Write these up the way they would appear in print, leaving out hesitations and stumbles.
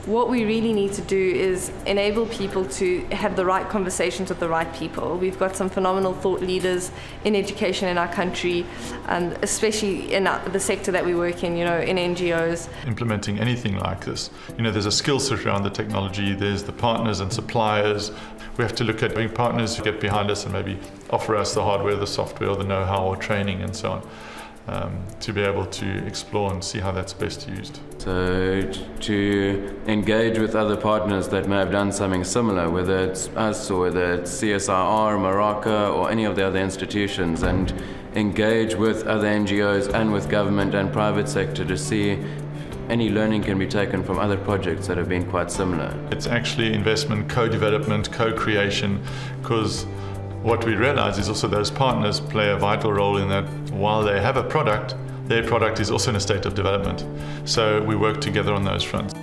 What we really need to do is enable people to have the right conversations with the right people. We've got some phenomenal thought leaders in education in our country, especially in the sector that we work in, in NGOs. Implementing anything like this, there's a skill set around the technology, there's the partners and suppliers. We have to look at being partners who get behind us and maybe offer us the hardware, the software, or the know-how or training and so on, to be able to explore and see how that's best used. So to engage with other partners that may have done something similar, whether it's us or whether it's CSIR, Morocco or any of the other institutions, and engage with other NGOs and with government and private sector to see if any learning can be taken from other projects that have been quite similar. It's actually investment, co-development, co-creation, because what we realize is also those partners play a vital role in that while they have a product, their product is also in a state of development. So we work together on those fronts.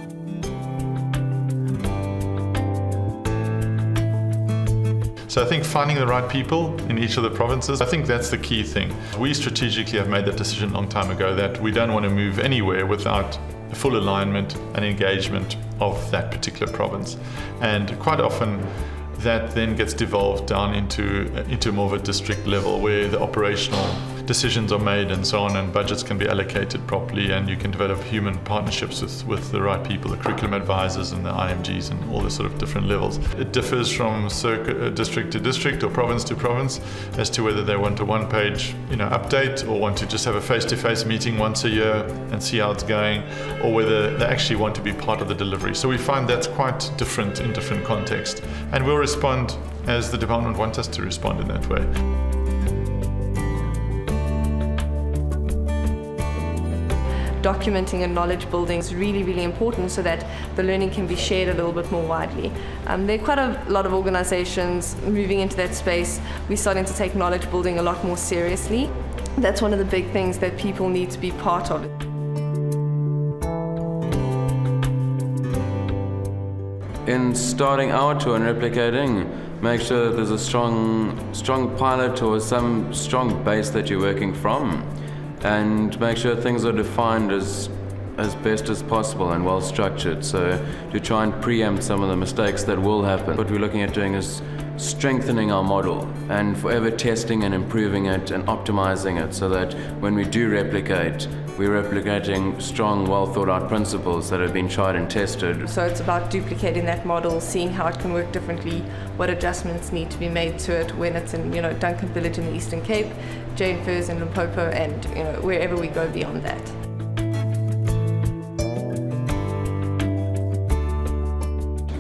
So I think finding the right people in each of the provinces, I think that's the key thing. We strategically have made that decision a long time ago that we don't want to move anywhere without full alignment and engagement of that particular province. And quite often that then gets devolved down into more of a district level where the operational decisions are made and so on, and budgets can be allocated properly, and you can develop human partnerships with the right people, the curriculum advisors and the IMGs and all the sort of different levels. It differs from district to district or province to province as to whether they want a one-page update or want to just have a face-to-face meeting once a year and see how it's going, or whether they actually want to be part of the delivery. So we find that's quite different in different contexts, and we'll respond as the department wants us to respond in that way. Documenting and knowledge building is really, really important so that the learning can be shared a little bit more widely. There are quite a lot of organizations moving into that space. We're starting to take knowledge building a lot more seriously. That's one of the big things that people need to be part of. In starting our tour and replicating, make sure that there's a strong pilot or some strong base that you're working from, and make sure things are defined as best as possible and well structured, so to try and preempt some of the mistakes that will happen. What we're looking at doing is strengthening our model and forever testing and improving it and optimizing it so that when we do replicate, we're replicating strong, well thought out principles that have been tried and tested. So it's about duplicating that model, seeing how it can work differently, what adjustments need to be made to it when it's in Duncan Village in the Eastern Cape, Jane Furs in Limpopo, and wherever we go beyond that.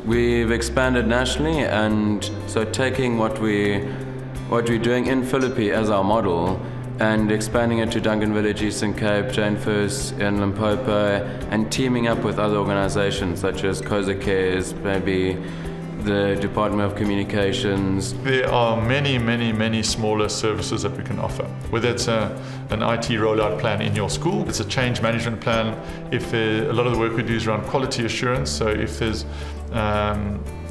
We've expanded nationally, and so taking what we're doing in Philippi as our model and expanding it to Duncan Village, Eastern Cape, Jane Furs in Limpopo, and teaming up with other organizations such as COSA Cares, maybe the Department of Communications. There are many smaller services that we can offer. Whether it's an IT rollout plan in your school, it's a change management plan. If a lot of the work we do is around quality assurance, so if there's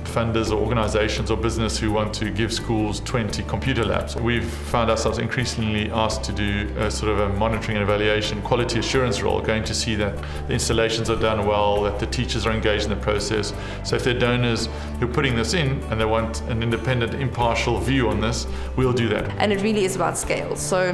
funders or organizations or business who want to give schools 20 computer labs. We've found ourselves increasingly asked to do a sort of a monitoring and evaluation quality assurance role, going to see that the installations are done well, that the teachers are engaged in the process. So if they're donors who are putting this in and they want an independent, impartial view on this, we'll do that. And it really is about scale. So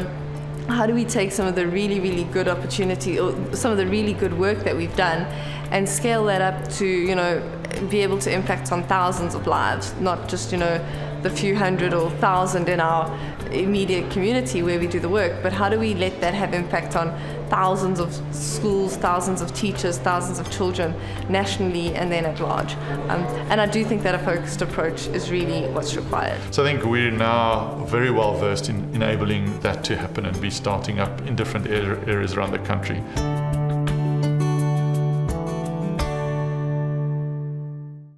how do we take some of the really good opportunity or some of the really good work that we've done and scale that up to, be able to impact on thousands of lives, not just, the few hundred or thousand in our immediate community where we do the work, but how do we let that have impact on thousands of schools, thousands of teachers, thousands of children nationally and then at large. And I do think that a focused approach is really what's required. So I think we're now very well versed in enabling that to happen and be starting up in different areas around the country.